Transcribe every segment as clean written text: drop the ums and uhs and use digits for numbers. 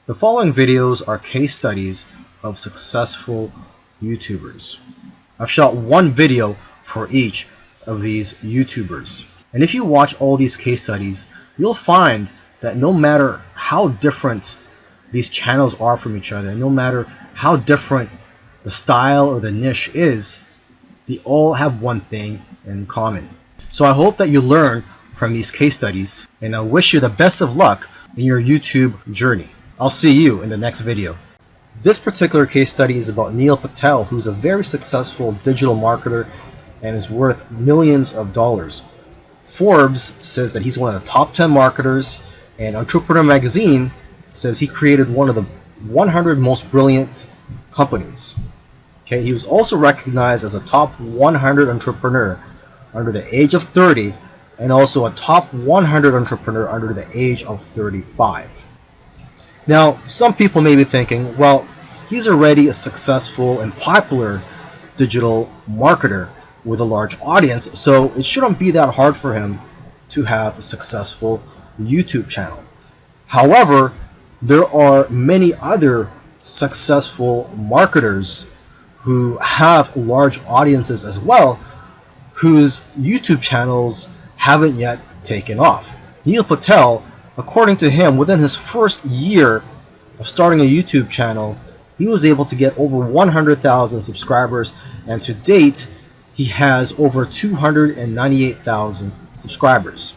The following videos are case studies of successful YouTubers. I've shot one video for each of these YouTubers. And if you watch all these case studies, you'll find that no matter how different these channels are from each other, no matter how different the style or the niche is, they all have one thing in common. So I hope that you learn from these case studies, and I wish you the best of luck in your YouTube journey. I'll see you in the next video. This particular case study is about Neil Patel, who's a very successful digital marketer and is worth millions of dollars. Forbes says that he's one of the top 10 marketers, and Entrepreneur Magazine says he created one of the 100 most brilliant companies. Okay, he was also recognized as a top 100 entrepreneur under the age of 30 and also a top 100 entrepreneur under the age of 35. Now, some people may be thinking, well, he's already a successful and popular digital marketer with a large audience, so it shouldn't be that hard for him to have a successful YouTube channel. However, there are many other successful marketers who have large audiences as well, whose YouTube channels haven't yet taken off. Neil Patel, according to him, within his first year of starting a YouTube channel, he was able to get over 100,000 subscribers, and to date, he has over 298,000 subscribers.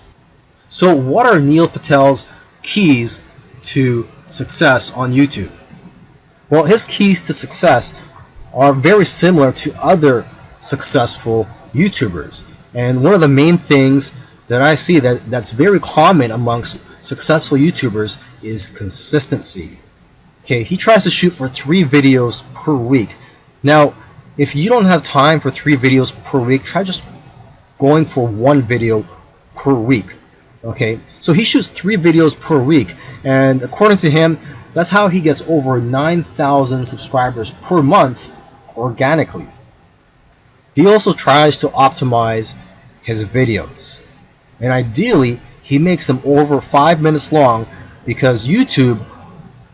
So what are Neil Patel's keys to success on YouTube? Well, his keys to success are very similar to other successful YouTubers. And one of the main things that I see that's very common amongst successful YouTubers is consistency. Okay, he tries to shoot for 3 videos per week. Now, if you don't have time for 3 videos per week, try just going for 1 video per week. Okay, so he shoots 3 videos per week, and according to him, that's how he gets over 9,000 subscribers per month organically. He also tries to optimize his videos, and ideally he makes them over 5 minutes long, because YouTube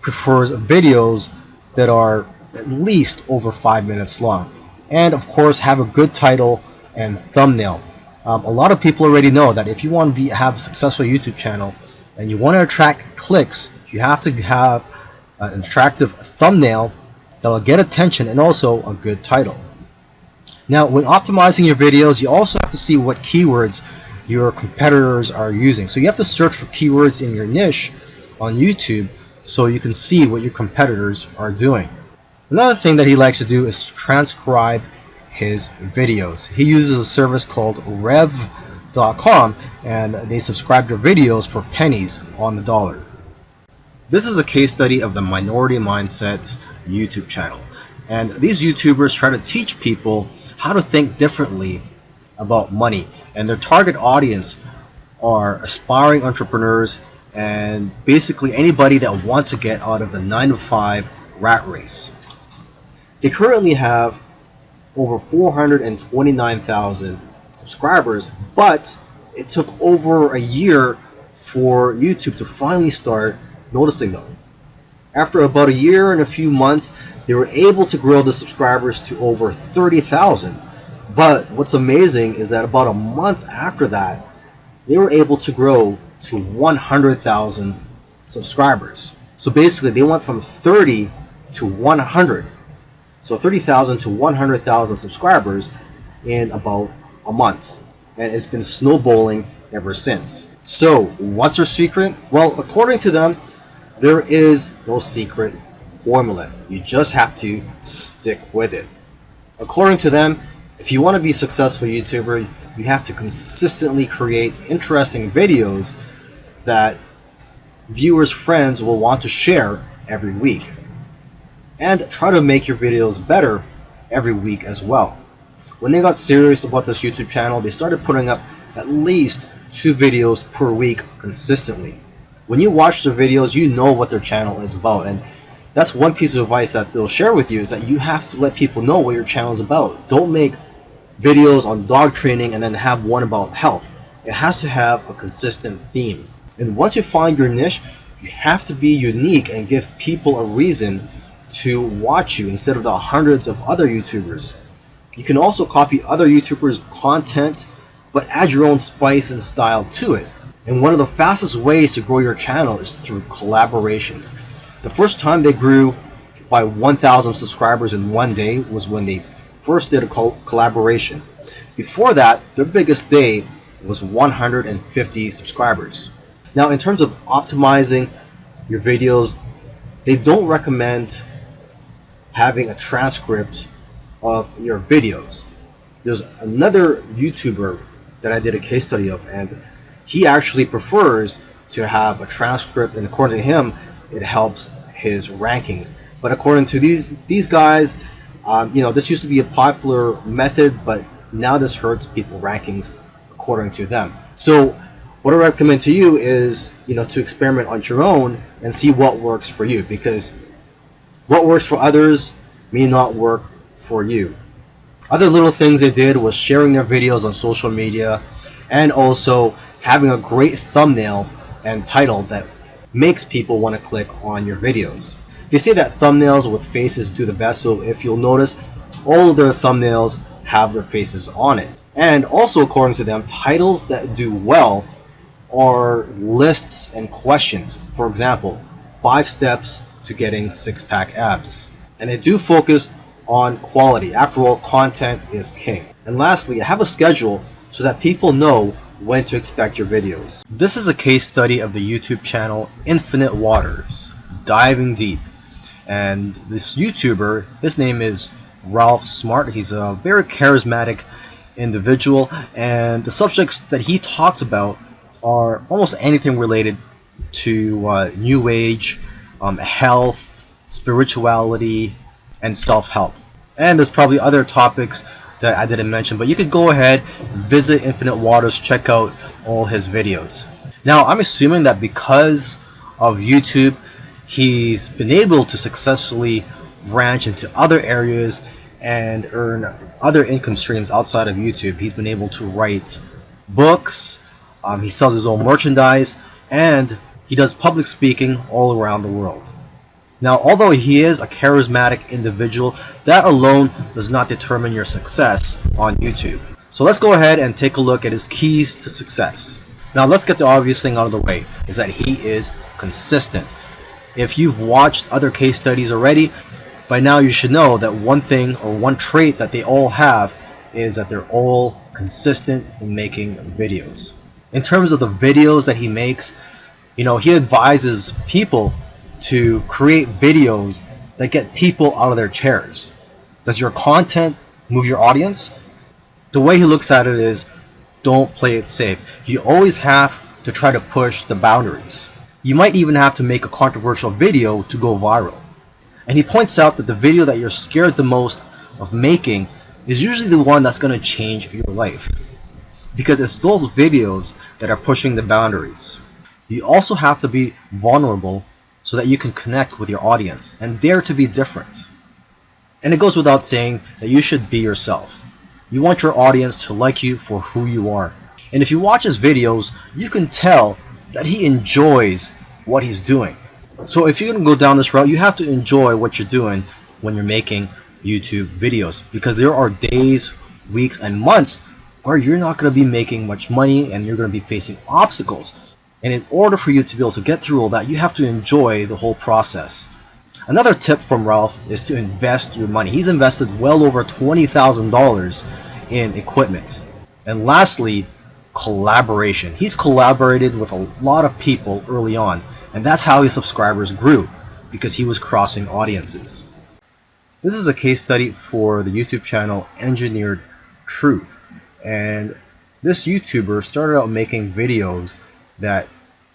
prefers videos that are at least over 5 minutes long, and of course have a good title and thumbnail. A lot of people already know that if you want to have a successful YouTube channel and you want to attract clicks, you have to have an attractive thumbnail that will get attention and also a good title. Now, when optimizing your videos, you also have to see what keywords your competitors are using. So you have to search for keywords in your niche on YouTube so you can see what your competitors are doing. Another thing that he likes to do is transcribe his videos. He uses a service called rev.com, and they subscribe to videos for pennies on the dollar. This is a case study of the Minority Mindset YouTube channel. And these YouTubers try to teach people how to think differently about money. And their target audience are aspiring entrepreneurs and basically anybody that wants to get out of the 9-to-5 rat race. They currently have over 429,000 subscribers, but it took over a year for YouTube to finally start noticing them. After about a year and a few months, they were able to grow the subscribers to over 30,000. But what's amazing is that about a month after that, they were able to grow to 100,000 subscribers. So basically, they went from 30 to 100. So 30,000 to 100,000 subscribers in about a month. And it's been snowballing ever since. So what's their secret? Well, according to them, there is no secret formula. You just have to stick with it. According to them, if you want to be a successful YouTuber, you have to consistently create interesting videos that viewers' friends will want to share every week. And try to make your videos better every week as well. When they got serious about this YouTube channel, they started putting up at least 2 videos per week consistently. When you watch their videos, you know what their channel is about, and that's one piece of advice that they'll share with you, is that you have to let people know what your channel is about. Don't make videos on dog training and then have one about health. It has to have a consistent theme. And once you find your niche, You have to be unique and give people a reason to watch you instead of the hundreds of other YouTubers. You can also copy other YouTubers' content, but add your own spice and style to it. And one of the fastest ways to grow your channel is through collaborations. The first time they grew by 1,000 subscribers in one day was when they first did a collaboration. Before that, their biggest day was 150 subscribers. Now, in terms of optimizing your videos, they don't recommend having a transcript of your videos. There's another YouTuber that I did a case study of, and he actually prefers to have a transcript, and according to him, it helps his rankings. But according to these guys, this used to be a popular method, but now this hurts people rankings according to them. So what I recommend to you is, to experiment on your own and see what works for you, because what works for others may not work for you. Other little things they did was sharing their videos on social media and also having a great thumbnail and title that makes people want to click on your videos. They say that thumbnails with faces do the best, so if you'll notice, all of their thumbnails have their faces on it. And also, according to them, titles that do well are lists and questions. For example, 5 steps to getting 6-pack abs. And they do focus on quality. After all, content is king. And lastly, have a schedule so that people know when to expect your videos. This is a case study of the YouTube channel Infinite Waters, diving deep. And this YouTuber, his name is Ralph Smart. He's a very charismatic individual, and the subjects that he talks about are almost anything related to New Age, health, spirituality, and self-help. And there's probably other topics that I didn't mention, but you could go ahead, visit Infinite Waters, check out all his videos. Now, I'm assuming that because of YouTube, he's been able to successfully branch into other areas and earn other income streams outside of YouTube. He's been able to write books, he sells his own merchandise, and he does public speaking all around the world. Now, although he is a charismatic individual, that alone does not determine your success on YouTube. So let's go ahead and take a look at his keys to success. Now, let's get the obvious thing out of the way, is that he is consistent. If you've watched other case studies already, by now you should know that one thing or one trait that they all have is that they're all consistent in making videos. In terms of the videos that he makes, he advises people to create videos that get people out of their chairs. Does your content move your audience? The way he looks at it is, don't play it safe. You always have to try to push the boundaries. You might even have to make a controversial video to go viral. And he points out that the video that you're scared the most of making is usually the one that's going to change your life, because it's those videos that are pushing the boundaries. You also have to be vulnerable so that you can connect with your audience and dare to be different. And it goes without saying that you should be yourself. You want your audience to like you for who you are. And if you watch his videos, you can tell that he enjoys what he's doing. So if you're going to go down this route, you have to enjoy what you're doing when you're making YouTube videos, because there are days, weeks, and months where you're not going to be making much money and you're going to be facing obstacles. And in order for you to be able to get through all that, you have to enjoy the whole process. Another tip from Ralph is to invest your money. He's invested well over $20,000 in equipment. And lastly, collaboration. He's collaborated with a lot of people early on, and that's how his subscribers grew, because he was crossing audiences. This is a case study for the YouTube channel Engineered Truth. And this YouTuber started out making videos that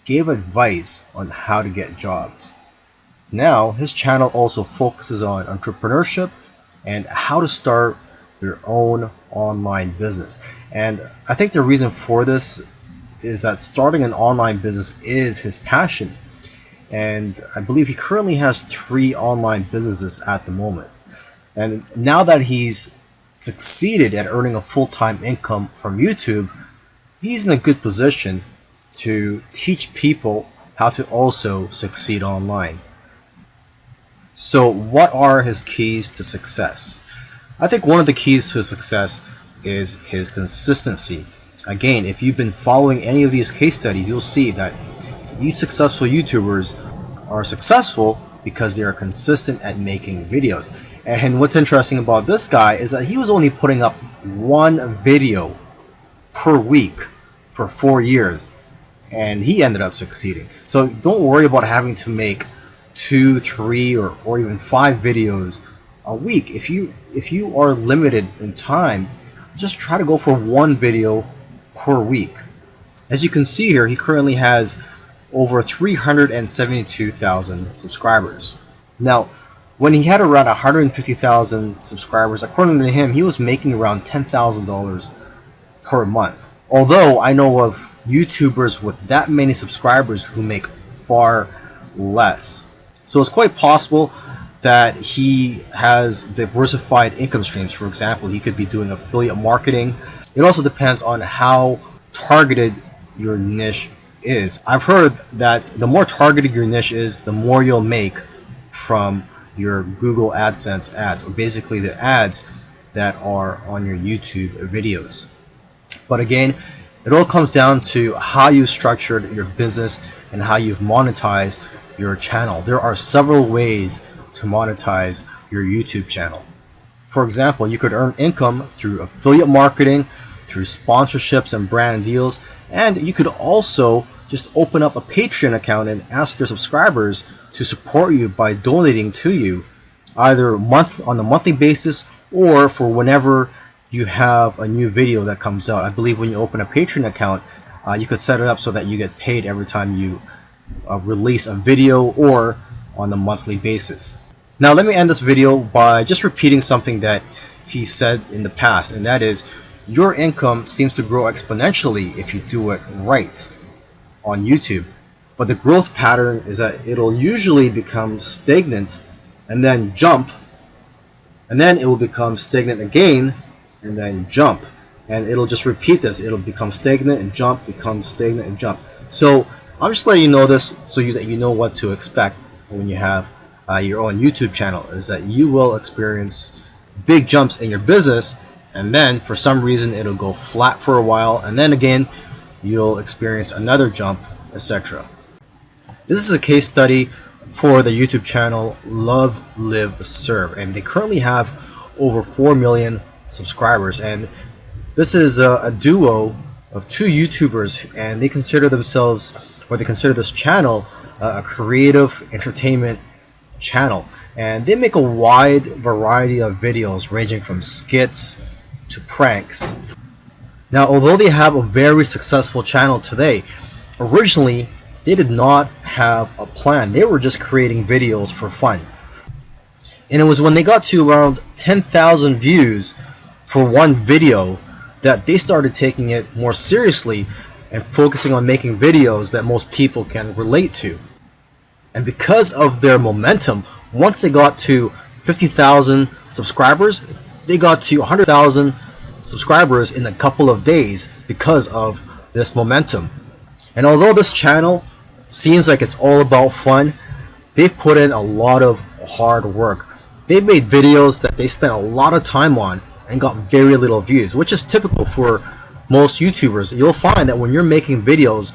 gave advice on how to get jobs. Now, his channel also focuses on entrepreneurship and how to start your own online business. And I think the reason for this is that starting an online business is his passion. And I believe he currently has 3 online businesses at the moment. And now that he's succeeded at earning a full-time income from YouTube, he's in a good position to teach people how to also succeed online. So what are his keys to success? I think one of the keys to success is his consistency. Again, if you've been following any of these case studies, you'll see that these successful YouTubers are successful because they are consistent at making videos. And what's interesting about this guy is that he was only putting up one video per week for 4 years, and he ended up succeeding. So don't worry about having to make 2, 3, or even 5 videos a week. If you are limited in time, just try to go for one video per week. As you can see here, he currently has over 372,000 subscribers. Now, when he had around 150,000 subscribers, according to him, he was making around $10,000 per month. Although I know of YouTubers with that many subscribers who make far less. So it's quite possible that he has diversified income streams. For example, he could be doing affiliate marketing. It also depends on how targeted your niche is. I've heard that the more targeted your niche is, the more you'll make from your Google AdSense ads, or basically the ads that are on your YouTube videos. But again, it all comes down to how you structured your business and how you've monetized your channel. There are several ways to monetize your YouTube channel. For example, you could earn income through affiliate marketing, through sponsorships and brand deals, and you could also just open up a Patreon account and ask your subscribers to support you by donating to you, either on a monthly basis or for whenever you have a new video that comes out. I believe when you open a Patreon account, you could set it up so that you get paid every time you release a video, or on a monthly basis. Now let me end this video by just repeating something that he said in the past, and that is, your income seems to grow exponentially if you do it right on YouTube. But the growth pattern is that it'll usually become stagnant and then jump, and then it will become stagnant again and then jump, and it'll just repeat this. It'll become stagnant and jump, become stagnant and jump. So I'm just letting you know this so that you know what to expect when you have your own YouTube channel, is that you will experience big jumps in your business, and then for some reason it'll go flat for a while, and then again you'll experience another jump, etc. This is a case study for the YouTube channel Love, Live, Serve, and they currently have over 4 million subscribers, and this is a duo of 2 YouTubers, and they consider themselves, or they consider this channel, a creative entertainment channel, and they make a wide variety of videos ranging from skits to pranks. Now, although they have a very successful channel today, originally they did not have a plan. They were just creating videos for fun, and it was when they got to around 10,000 views for one video that they started taking it more seriously and focusing on making videos that most people can relate to. And because of their momentum, once they got to 50,000 subscribers, they got to 100,000 subscribers in a couple of days because of this momentum. And although this channel seems like it's all about fun, they've put in a lot of hard work. They've made videos that they spent a lot of time on and got very little views, which is typical for most YouTubers. You'll find that when you're making videos,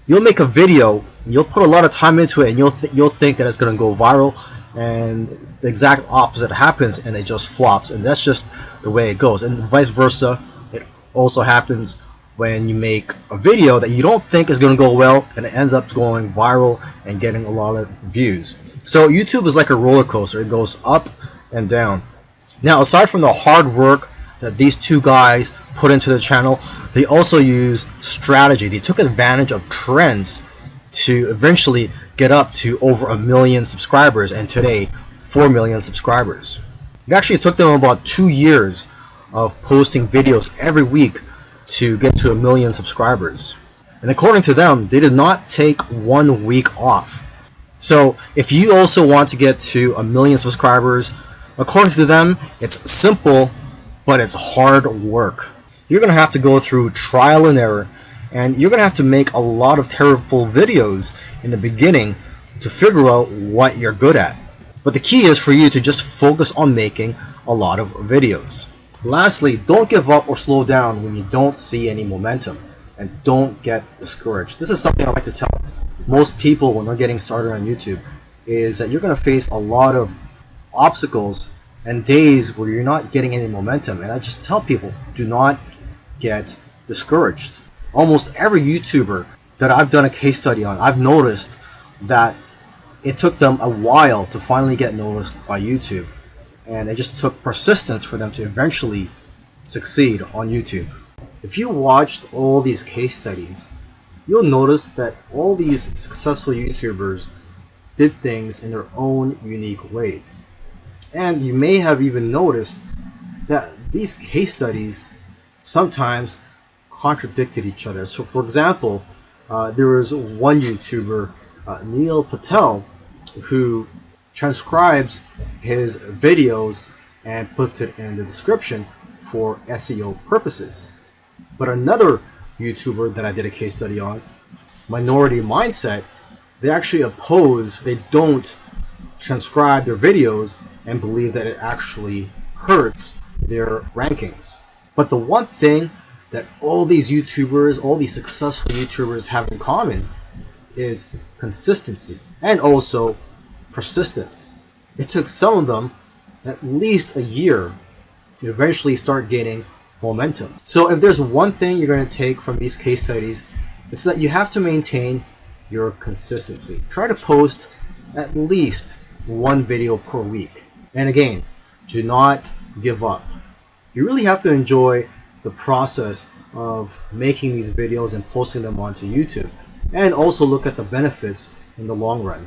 you'll make a video, you'll put a lot of time into it, and you'll think that it's going to go viral, and the exact opposite happens, and it just flops. And that's just the way it goes. And vice versa, it also happens when you make a video that you don't think is going to go well, and it ends up going viral and getting a lot of views. So YouTube is like a roller coaster. It goes up and down. Now, aside from the hard work that these 2 guys put into the channel, they also used strategy. They took advantage of trends to eventually get up to over 1 million subscribers, and today 4 million subscribers. It actually took them about 2 years of posting videos every week to get to 1 million subscribers. And according to them, they did not take 1 week off. So if you also want to get to 1 million subscribers, according to them, it's simple, but it's hard work. You're going to have to go through trial and error, And you're going to have to make a lot of terrible videos in the beginning to figure out what you're good at. But the key is for you to just focus on making a lot of videos. Lastly, don't give up or slow down when you don't see any momentum, and don't get discouraged. This is something I like to tell most people when they're getting started on YouTube, is that you're going to face a lot of obstacles and days where you're not getting any momentum. And I just tell people, do not get discouraged. Almost every YouTuber that I've done a case study on, I've noticed that it took them a while to finally get noticed by YouTube. And it just took persistence for them to eventually succeed on YouTube. If you watched all these case studies, you'll notice that all these successful YouTubers did things in their own unique ways. And you may have even noticed that these case studies sometimes contradicted each other. So for example, there was one YouTuber, Neil Patel, who transcribes his videos and puts it in the description for SEO purposes. But another YouTuber that I did a case study on, Minority Mindset, they actually oppose, they don't transcribe their videos and believe that it actually hurts their rankings. But the one thing that all these YouTubers, all these successful YouTubers have in common is consistency and also persistence. It took some of them at least a year to eventually start gaining momentum. So if there's one thing you're going to take from these case studies, it's that you have to maintain your consistency. Try to post at least one video per week. And again, do not give up. You really have to enjoy the process of making these videos and posting them onto YouTube, and also look at the benefits in the long run.